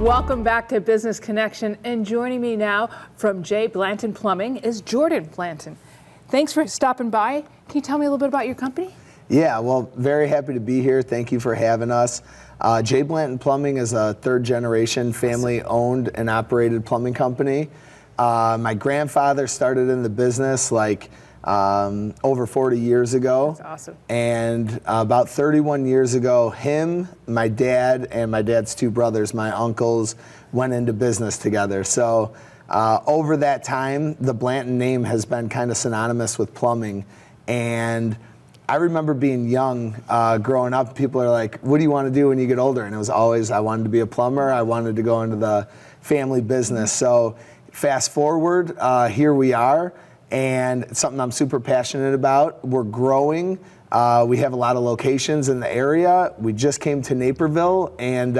Welcome back to Business Connection, and joining me now from J. Blanton Plumbing is Jordan Blanton. Thanks for stopping by. Can you tell me a little bit about your company? Yeah, well, very happy to be here. Thank you for having us. J. Blanton Plumbing is a third-generation family-owned and operated plumbing company. My grandfather started in the business over 40 years ago. That's awesome. And about 31 years ago, him, my dad, and my dad's two brothers, my uncles, went into business together. So over that time, the Blanton name has been kind of synonymous with plumbing. And I remember being young, growing up, people are like, what do you want to do when you get older? And it was always, I wanted to be a plumber. I wanted to go into the family business. So fast forward, here we are. And it's something I'm super passionate about. We're growing. We have a lot of locations in the area. We just came to Naperville, and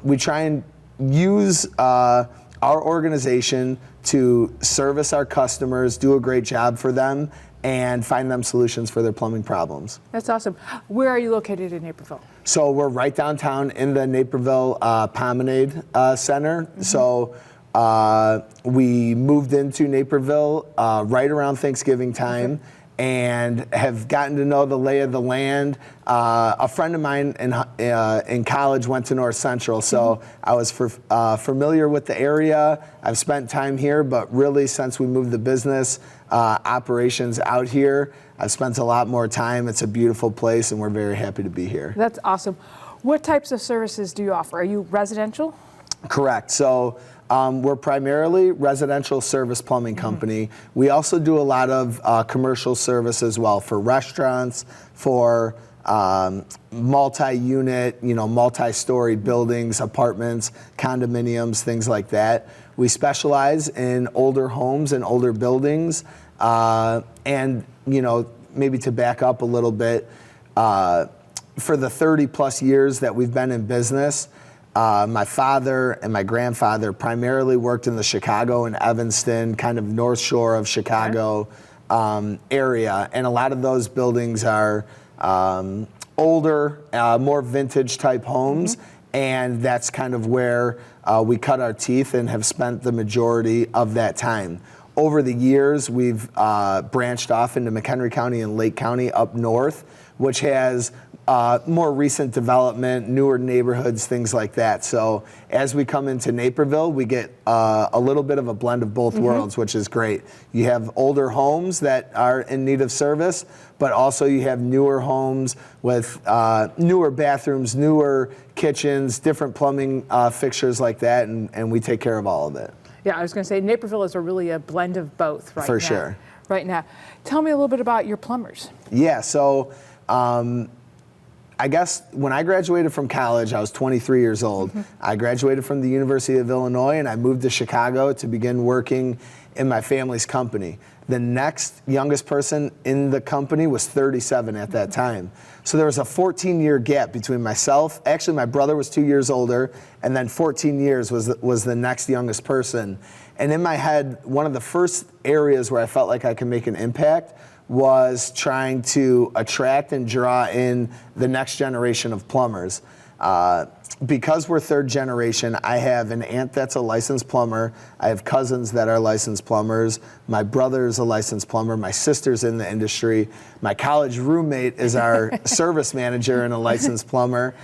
we try and use our organization to service our customers, do a great job for them, and find them solutions for their plumbing problems. That's awesome. Where are you located in Naperville? So we're right downtown in the Naperville Promenade Center. Mm-hmm. So we moved into Naperville right around Thanksgiving time, and have gotten to know the lay of the land. A friend of mine in college went to North Central, so I was familiar with the area. I've spent time here, but really since we moved the business operations out here, I've spent a lot more time. It's a beautiful place, and we're very happy to be here. That's awesome. What types of services do you offer? Are you residential? Correct. So we're primarily residential service plumbing company. We also do a lot of commercial service as well for restaurants, for multi-unit, multi-story buildings, apartments, condominiums, things like that. We specialize in older homes and older buildings. And maybe to back up a little bit, for the 30 plus years that we've been in business, my father and my grandfather primarily worked in the Chicago and Evanston, kind of North Shore of Chicago area. And a lot of those buildings are older, more vintage type homes. And that's kind of where we cut our teeth and have spent the majority of that time. Over the years, we've branched off into McHenry County and Lake County up north, which has more recent development, newer neighborhoods, things like that. So as we come into Naperville, we get a little bit of a blend of both worlds, which is great. You have older homes that are in need of service, but also you have newer homes with newer bathrooms, newer kitchens, different plumbing fixtures like that, and we take care of all of it. Yeah, I was going to say Naperville is really a blend of both right now. For sure. Right now. Tell me a little bit about your plumbers. Yeah, so I guess when I graduated from college, I was 23 years old. I graduated from the University of Illinois, and I moved to Chicago to begin working in my family's company. The next youngest person in the company was 37 at that time. So there was a 14-year gap between myself. Actually, my brother was 2 years older, and then 14 years was the next youngest person. And in my head, one of the first areas where I felt like I could make an impact was trying to attract and draw in the next generation of plumbers. Because we're third generation, I have an aunt that's a licensed plumber. I have cousins that are licensed plumbers. My brother's a licensed plumber. My sister's in the industry. My college roommate is our service manager and a licensed plumber.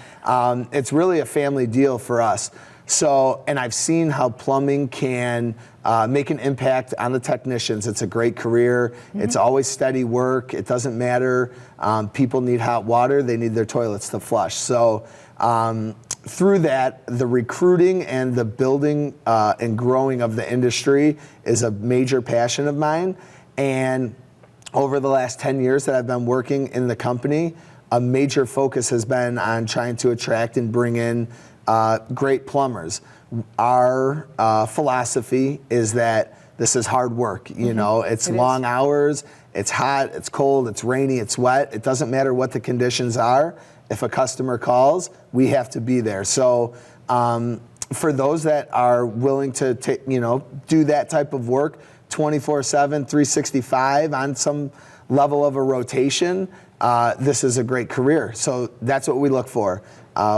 It's really a family deal for us. So, and I've seen how plumbing can make an impact on the technicians. It's a great career. It's always steady work. It doesn't matter. People need hot water. They need their toilets to flush. So through that, the recruiting and the building and growing of the industry is a major passion of mine. And over the last 10 years that I've been working in the company, a major focus has been on trying to attract and bring in great plumbers. Our philosophy is that this is hard work. It's long hours, it's hot, it's cold, it's rainy, it's wet. It doesn't matter what the conditions are. If a customer calls, we have to be there. So for those that are willing to do that type of work 24/7, 365 on some level of a rotation, this is a great career. So that's what we look for.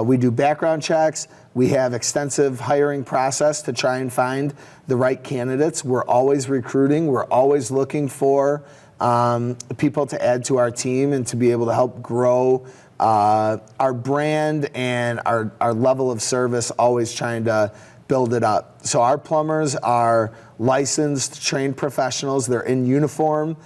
We do background checks. We have extensive hiring process to try and find the right candidates. We're always recruiting. We're always looking for people to add to our team and to be able to help grow our brand and our level of service, always trying to build it up. So our plumbers are licensed, trained professionals. They're in uniform.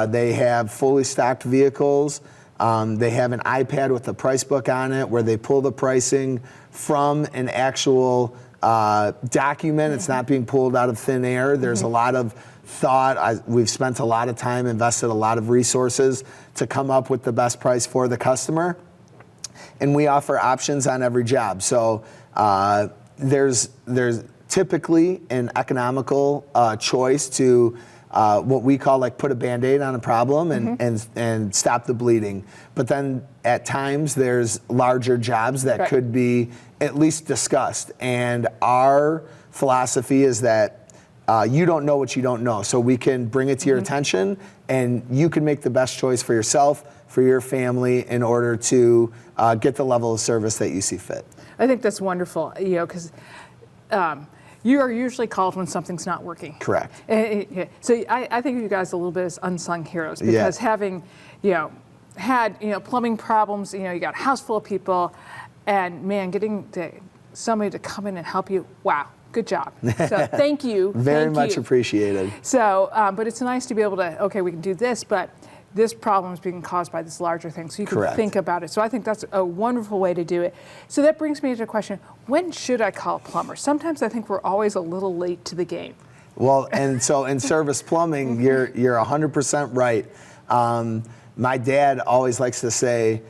They have fully stocked vehicles. They have an iPad with a price book on it where they pull the pricing from an actual document. It's not being pulled out of thin air. There's a lot of thought. We've spent a lot of time, invested a lot of resources to come up with the best price for the customer. And we offer options on every job. So there's typically an economical choice to what we call like put a Band-Aid on a problem and stop the bleeding. But then at times there's larger jobs that could be at least discussed. And our philosophy is that you don't know what you don't know. So we can bring it to your attention and you can make the best choice for yourself, for your family, in order to get the level of service that you see fit. I think that's wonderful, because you are usually called when something's not working. Correct. So I think of you guys a little bit as unsung heroes, because having, had, plumbing problems, you got a house full of people, and man, getting somebody to come in and help you, wow, good job. So thank you. Very much appreciated. So, but it's nice to be able to, okay, we can do this, but this problem is being caused by this larger thing, so you can think about it. So I think that's a wonderful way to do it. So that brings me to the question, when should I call a plumber? Sometimes I think we're always a little late to the game. Well, and so in service plumbing, you're 100% right. My dad always likes to say,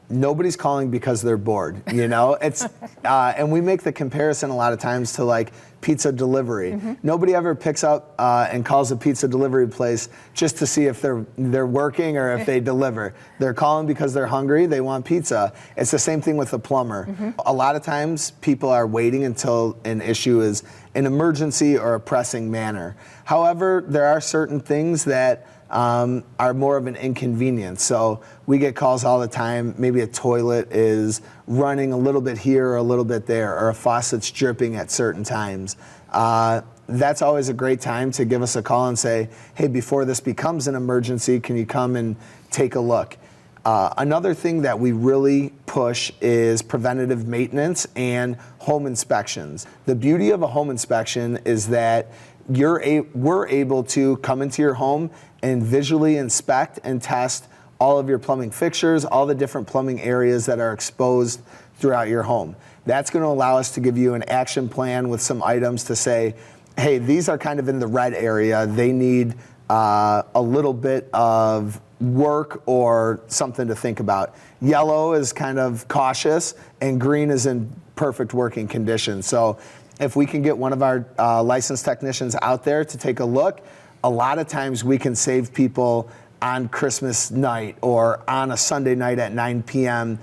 nobody's calling because they're bored, It's and we make the comparison a lot of times to like pizza delivery. Nobody ever picks up and calls a pizza delivery place just to see if they're working or if they deliver. They're calling because they're hungry, they want pizza. It's the same thing with the plumber. A lot of times people are waiting until an issue is an emergency or a pressing manner. However, there are certain things that are more of an inconvenience. So we get calls all the time. Maybe a toilet is running a little bit here or a little bit there, or a faucet's dripping at certain times. That's always a great time to give us a call and say, hey, before this becomes an emergency, can you come and take a look? Another thing that we really push is preventative maintenance and home inspections. The beauty of a home inspection is that we're able to come into your home and visually inspect and test all of your plumbing fixtures, all the different plumbing areas that are exposed throughout your home. That's going to allow us to give you an action plan with some items to say, hey, these are kind of in the red area. They need a little bit of work or something to think about. Yellow is kind of cautious, and green is in perfect working condition. So if we can get one of our licensed technicians out there to take a look, a lot of times we can save people on Christmas night or on a Sunday night at 9 p.m.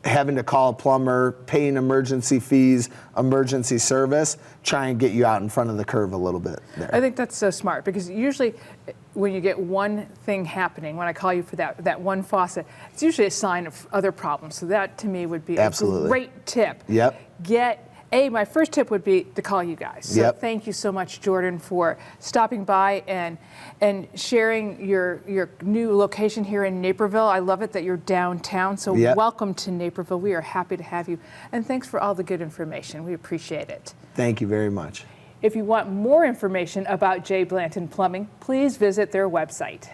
having to call a plumber, paying emergency fees, emergency service, try and get you out in front of the curve a little bit there. I think that's so smart, because usually when you get one thing happening, when I call you for that one faucet, it's usually a sign of other problems. So that to me would be a great tip. My first tip would be to call you guys. So thank you so much, Jordan, for stopping by and sharing your new location here in Naperville. I love it that you're downtown, so welcome to Naperville. We are happy to have you. And thanks for all the good information. We appreciate it. Thank you very much. If you want more information about J. Blanton Plumbing, please visit their website.